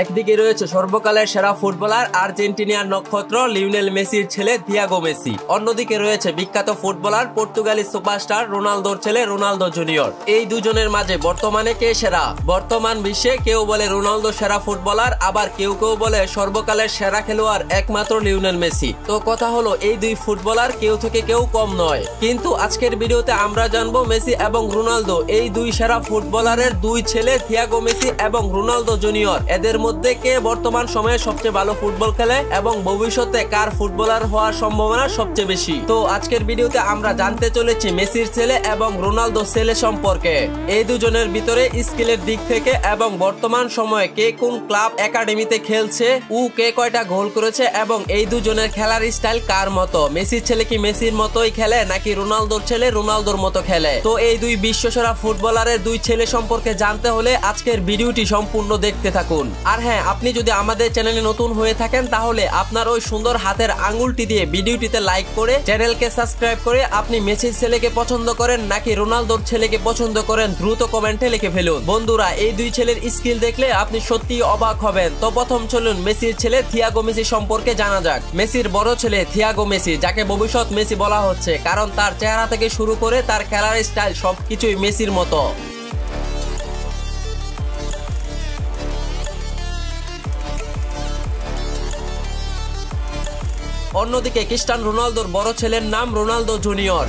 একদিকে রয়েছে সর্বকালের সেরা ফুটবলার আর্জেন্টিনার নক্ষত্র লিওনেল মেসির ছেলে থিয়াগো মেসি, অন্যদিকে রয়েছে বিখ্যাত ফুটবলার পর্তুগালি সুপারস্টার রোনালদোর ছেলে রোনালদো জুনিয়র। এই দুজনের মাঝে বর্তমানে কে সেরা? বর্তমান বিশ্বে কেউ বলে রোনালদো সেরা ফুটবলার, আবার কেউ কেউ বলে সর্বকালের সেরা খেলোয়াড় একমাত্র লিওনেল মেসি। তো কথা হলো এই দুই ফুটবলার কেউ থেকে কেউ কম নয়, কিন্তু আজকের ভিডিওতে আমরা জানবো মেসি এবং রোনালদো এই দুই সেরা ফুটবলারের দুই ছেলে থিয়াগো মেসি এবং রোনালদো জুনিয়র, এদের মধ্যে কে বর্তমান সময়ে সবচেয়ে ভালো ফুটবল খেলে এবং ভবিষ্যতে কার ফুটবলার হওয়ার সম্ভাবনা সবচেয়ে বেশি। তো আজকের ভিডিওতে আমরা জানতে চলেছি মেসির ছেলে এবং রোনালদো ছেলে সম্পর্কে। এই দুজনের ভিতরে স্কিলের দিক থেকে এবং বর্তমান সময়ে কে কোন ক্লাব একাডেমিতে খেলছে, কে কয়টা গোল করেছে এবং এই দুজনের খেলার স্টাইল কার মতো। মেসির ছেলে কি মেসির মতোই খেলে নাকি রোনালদোর ছেলে রোনালদোর মতো খেলে? তো এই দুই বিশ্বসেরা ফুটবলারের দুই ছেলে সম্পর্কে জানতে হলে আজকের ভিডিওটি সম্পূর্ণ দেখতে থাকুন। আর হ্যাঁ, আপনি যদি আমাদের চ্যানেলে নতুন হয়ে থাকেন তাহলে আপনার ওই সুন্দর হাতের আঙ্গুলটি দিয়ে ভিডিওটিতে লাইক করে চ্যানেলকে সাবস্ক্রাইব করে আপনি মেসির ছেলেকে পছন্দ করেন নাকি রোনালদোর ছেলেকে পছন্দ করেন দ্রুত কমেন্টে লিখে ফেলুন। বন্ধুরা, এই দুই ছেলের স্কিল দেখলে আপনি সত্যিই অবাক হবেন। তো প্রথম চলুন মেসির ছেলে থিয়াগো মেসি সম্পর্কে জানা যাক। মেসির বড় ছেলে থিয়াগো মেসি, যাকে ভবিষ্যৎ মেসি বলা হচ্ছে কারণ তার চেহারা থেকে শুরু করে তার খেলার স্টাইল সবকিছুই মেসির মতো। অন্যদিকে ক্রিস্টিয়ানো রোনালদোর বড় ছেলের নাম রোনালদো জুনিয়র।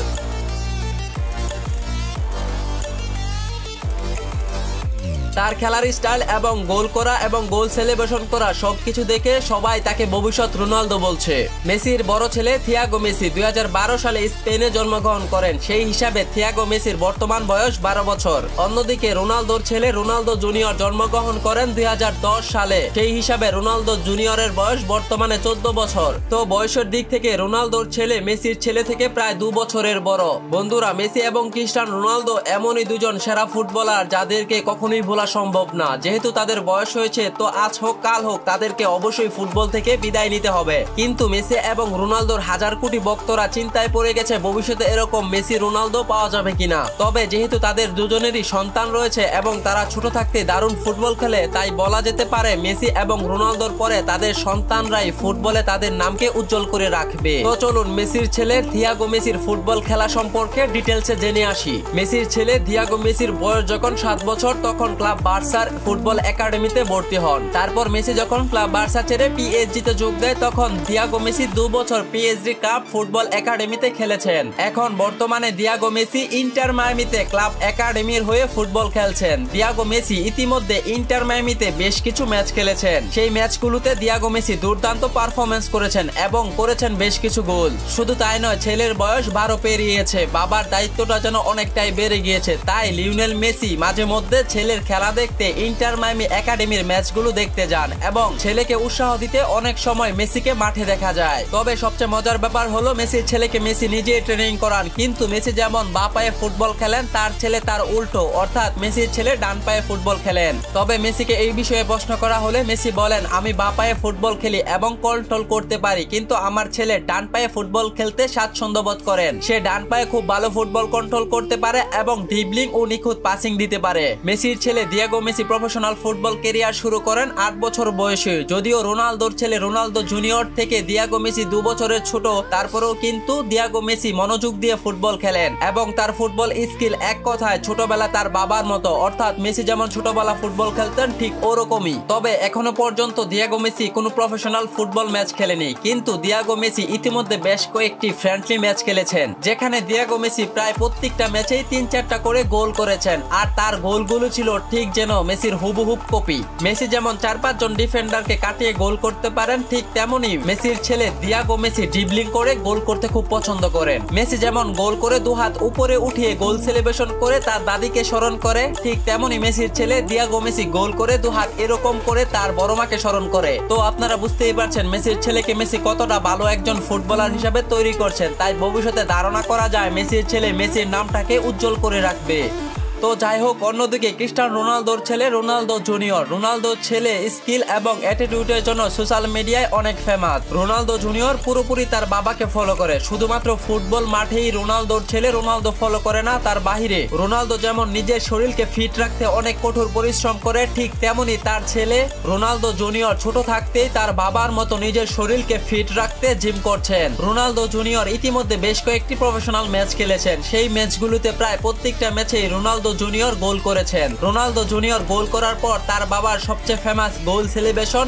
তার খেলার স্টাইল এবং গোল করা এবং গোল সেলিব্রেশন করা সবকিছু দেখে সবাই তাকে ভবিষ্যৎ রোনালদো বলছে। মেসির বড় ছেলে থিয়াগো মেসি 2012 সালে স্পেনে জন্মগ্রহণ করেন, সেই হিসাবে থিয়াগো মেসির বর্তমান বয়স 12 বছর। অন্যদিকে রোনালদোর ছেলে রোনালদো জুনিয়র জন্মগ্রহণ করেন 2010 সালে, সেই হিসাবে রোনালদো জুনিয়রের বয়স বর্তমানে 14 বছর। তো বয়সের দিক থেকে রোনালদোর ছেলে মেসির ছেলে থেকে প্রায় 2 বছরের বড়। বন্ধুরা, মেসি এবং ক্রিস্টিয়ানো রোনালদো এমনই দুজন সেরা ফুটবলার যাদেরকে কখনোই ভোলা সম্ভব না। যেহেতু তাদের বয়স হয়েছে, তো আজ হোক কাল হোক তাদেরকে অবশ্যই ফুটবল থেকে বিদায় নিতে হবে। কিন্তু মেসি এবং রোনালদোর হাজার কোটি ভক্তরা চিন্তায় পড়ে গেছে ভবিষ্যতে এরকম মেসি রোনালদো পাওয়া যাবে কিনা। তবে যেহেতু তাদের দুজনেরই সন্তান রয়েছে এবং তারা ছোট থাকতে দারুণ ফুটবল খেলে, তাই বলা যেতে পারে মেসি এবং রোনালদোর পরে তাদের সন্তানরাই ফুটবলে তাদের নামকে উজ্জ্বল করে রাখবে। তো চলুন মেসির ছেলে থিয়াগো মেসির ফুটবল খেলা সম্পর্কে ডিটেলসে জেনে আসি। মেসির ছেলে থিয়াগো মেসির বয়স যখন 7 বছর তখন ক্লাব বার্সার ফুটবল একাডেমিতে ভর্তি হন। তারপর মেসি যখন ক্লাব বার্সা ছেড়ে পিএসজিতে যোগ দেয় তখন থিয়াগো মেসি 2 বছর পিএসজি ক্লাব ফুটবল একাডেমিতে খেলেছেন। এখন বর্তমানে থিয়াগো মেসি ইন্টার মায়ামিতে ক্লাব একাডেমির হয়ে ফুটবল খেলছেন। থিয়াগো মেসি ইতিমধ্যে ইন্টার মায়ামিতে বেশ কিছু ম্যাচ খেলেছেন। সেই ম্যাচগুলোতে থিয়াগো মেসি দুর্দান্ত পারফরমেন্স করেছেন এবং করেছেন বেশ কিছু গোল। শুধু তাই নয়, ছেলের বয়স 12 পেরিয়েছে, বাবার দায়িত্বটা যেন অনেকটাই বেড়ে গিয়েছে। তাই লিওনেল মেসি মাঝে মধ্যে ছেলের খেলা দেখতে ইন্টার মায়ামি একাডেমির ম্যাচগুলো দেখতে যান এবং ছেলেকে উৎসাহ দিতে অনেক সময় মেসিকে মাঠে দেখা যায়। তবে সবচেয়ে মজার ব্যাপার হলো মেসির ছেলেকে মেসি নিজেই ট্রেনিং করান, কিন্তু মেসি যেমন বাঁ পায়ে ফুটবল খেলেন তার ছেলে তার উল্টো, অর্থাৎ মেসির ছেলে ডান পায়ে ফুটবল খেলেন। তবে মেসিকে এই বিষয়ে প্রশ্ন করা হলে মেসি বলেন, আমি বাঁ পায়ে ফুটবল খেলি এবং কন্ট্রোল করতে পারি, কিন্তু আমার ছেলে ডান পায়ে ফুটবল খেলতে স্বাচ্ছন্দ্য বোধ করেন। সে ডান পায়ে খুব ভালো ফুটবল কন্ট্রোল করতে পারে এবং ড্রিবলিং ও নিখুঁত পাসিং দিতে পারে। মেসির ছেলে Thiago Messi professional football career শুরু করেন 8 বছর বয়সে। যদিও রোনালদোর ছেলে রোনালদো জুনিয়র থেকে থিয়াগো মেসি 2 বছরের ছোট, তারপরেও কিন্তু থিয়াগো মেসি মনোযোগ দিয়ে ফুটবল খেলেন এবং তার ফুটবল স্কিল এক কথায় ছোটবেলা তার বাবার মতো, অর্থাৎ মেসি যেমন ছোটবেলা ফুটবল খেলতেন ঠিক ওরকমই। তবে এখনো পর্যন্ত থিয়াগো মেসি কোনো প্রফেশনাল ফুটবল ম্যাচ খেলেনি, কিন্তু থিয়াগো মেসি ইতিমধ্যে বেশ কয়েকটি ফ্রেন্ডলি ম্যাচ খেলেছেন, যেখানে থিয়াগো মেসি প্রায় প্রত্যেকটা ম্যাচেই 3-4টা করে গোল করেছেন। আর তার গোলগুলো ছিল ঠিক যেন মেসির হুবহুব কপি। মেসি যেমন 4-5 জন ডিফেন্ডারকে কাটিয়ে গোল করতে পারেন, ঠিক তেমনই মেসির ছেলে থিয়াগো মেসি ড্রিবলিং করে গোল করতে খুব পছন্দ করেন। মেসি যেমন গোল করে 2 হাত উপরে উঠিয়ে গোল সেলিব্রেশন করে তার দাদিকে স্মরণ করে, ঠিক তেমনই মেসির ছেলে থিয়াগো মেসি গোল করে 2 হাত এরকম করে তার বড় মাকে স্মরণ করে। তো আপনারা বুঝতেই পারছেন মেসির ছেলেকে মেসি কতটা ভালো একজন ফুটবলার হিসেবে তৈরি করছেন। তাই ভবিষ্যতে ধারণা করা যায় মেসির ছেলে মেসির নামটাকে উজ্জ্বল করে রাখবে। তো যাই হোক, অন্যদিকে ক্রিস্টিয়ানো রোনালদোর ছেলে রোনালদো জুনিয়র, রোনালদোর ছেলে স্কিল এবং অ্যাটিটিউডের জন্য সোশ্যাল মিডিয়ায় অনেক ফেমাস। রোনালদো জুনিয়র পুরোপুরি তার বাবাকে ফলো করে, শুধুমাত্র ফুটবল মাঠেই রোনালদোর ছেলে রোনালদো ফলো করে না, তার বাহিরে রোনালদো যেমন নিজের শরীরকে ফিট রাখতে অনেক কঠোর পরিশ্রম করে, ঠিক তেমনি তার ছেলে রোনালদো জুনিয়র ছোট থাকতেই তার বাবার মতো নিজের শরীরকে ফিট রাখতে জিম করছেন। রোনালদো জুনিয়র ইতিমধ্যে বেশ কয়েকটি প্রফেশনাল ম্যাচ খেলেছেন, সেই ম্যাচগুলোতে প্রায় প্রত্যেকটা ম্যাচেই রোনালদো জুনিয়র গোল করেছেন। রোনালদো জুনিয়র গোল করার পর তার বাবার সবচেয়ে ফেমাস গোল সেলিব্রেশন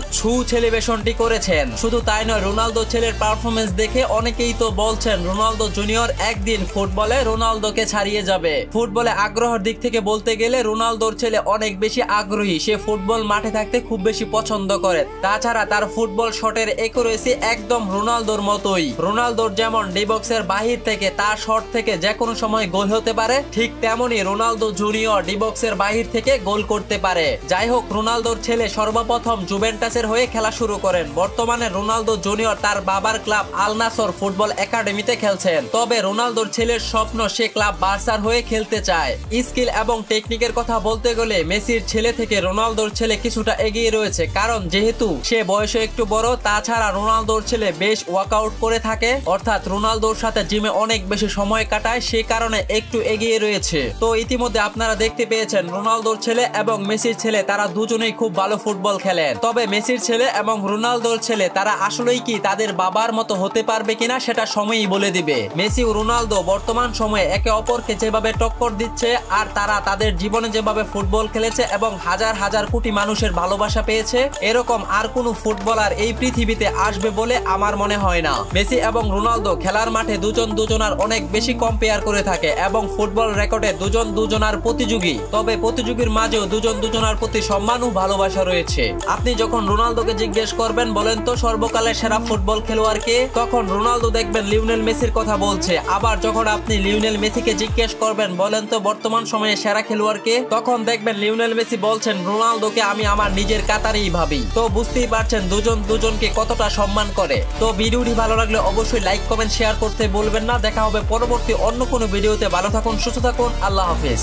সেলিব্রেশনটি করেছেন। শুধু তাই নয়, রোনালদো ছেলের পারফরমেন্স দেখে অনেকেই তো বলছেন রোনালদো জুনিয়র একদিন ফুটবলে রোনালদোকে ছাড়িয়ে যাবে। ফুটবলে আগ্রহের দিক থেকে বলতে গেলে রোনালদোর ছেলে অনেক বেশি আগ্রহী, সে ফুটবল মাঠে থাকতে খুব বেশি পছন্দ করে। তাছাড়া তার ফুটবল শটের একুরেসি একদম রোনালদোর মতোই। রোনালদোর যেমন ডি বক্সের বাহির থেকে তার শট থেকে যে কোনো সময় গোল হতে পারে, ঠিক তেমনি রোনালদো জুনিয়র ডি বক্সের বাহির থেকে গোল করতে পারে। যাই হোক, রোনালদোর ছেলে সর্বপ্রথম জুভেন্টাসের হয়ে খেলা শুরু করেন। বর্তমানে রোনালদো জুনিয়র তার বাবার ক্লাব আল নাসর ফুটবল একাডেমিতে খেলছেন। তবে রোনালদোর ছেলের স্বপ্ন সে ক্লাব বার্সার হয়ে খেলতে চায়। স্কিল এবং টেকনিকের কথা বলতে গেলে মেসির ছেলে থেকে রোনালদোর ছেলে কিছুটা এগিয়ে রয়েছে, কারণ যেহেতু সে বয়সে একটু বড়, তাছাড়া রোনালদোর ছেলে বেশ ওয়ার্কআউট করে থাকে, অর্থাৎ রোনালদোর সাথে জিমে অনেক বেশি সময় কাটায়, সে কারণে একটু এগিয়ে রয়েছে। তো ইতিমধ্যে আপনারা দেখতে পেয়েছেন রোনালদোর ছেলে এবং মেসির ছেলে তারা দুজনেই খুব ভালো ফুটবল খেলেন। তবে মেসির ছেলে এবং রোনালদোর ছেলে তারা আসলেই কি তাদের বাবার মতো হতে পারবে কিনা সেটা সময়ই বলে দিবে। মেসি ও রোনালদো বর্তমান সময়ে একে অপরকে যেভাবে টক্কর দিচ্ছে আর তারা তাদের জীবনে যেভাবে ফুটবল খেলেছে এবং হাজার হাজার কোটি মানুষের ভালোবাসা পেয়েছে, এরকম আর কোনো ফুটবলার এই পৃথিবীতে আসবে বলে আমার মনে হয় না। মেসি এবং রোনালদো খেলার মাঠে দুজন দুজনার অনেক বেশি কম্পেয়ার করে থাকে এবং ফুটবল রেকর্ডে দুজন দুজনার প্রতিযোগী। তবে প্রতিযোগীর মাঝেও দুজন দুজনার প্রতি সম্মান ও ভালোবাসা রয়েছে। আপনি যখন রোনালদোকে জিজ্ঞেস করবেন বলেন তো সর্বকালের সেরা ফুটবল খেলোয়াড় কে, তখন রোনালদো দেখবেন লিওনেল মেসির কথা বলছে। আবার যখন আপনি লিওনেল মেসিকে জিজ্ঞেস করবেন বলেন তো বর্তমান সময়ে সেরা খেলোয়াড় কে, তখন দেখবেন লিওনেল মেসি বলছেন রোনালদোকে আমি আমার নিজের কাতারেই ভাবি। তো বুঝতেই পারছেন দুজন দুজনকে কতটা সম্মান করে। তো ভিডিওটি ভালো লাগলে অবশ্যই লাইক কমেন্ট শেয়ার করতে বলবেন না। দেখা হবে পরবর্তী অন্য কোনো ভিডিওতে। ভালো থাকুন, সুস্থ থাকুন, আল্লাহ হাফেজ।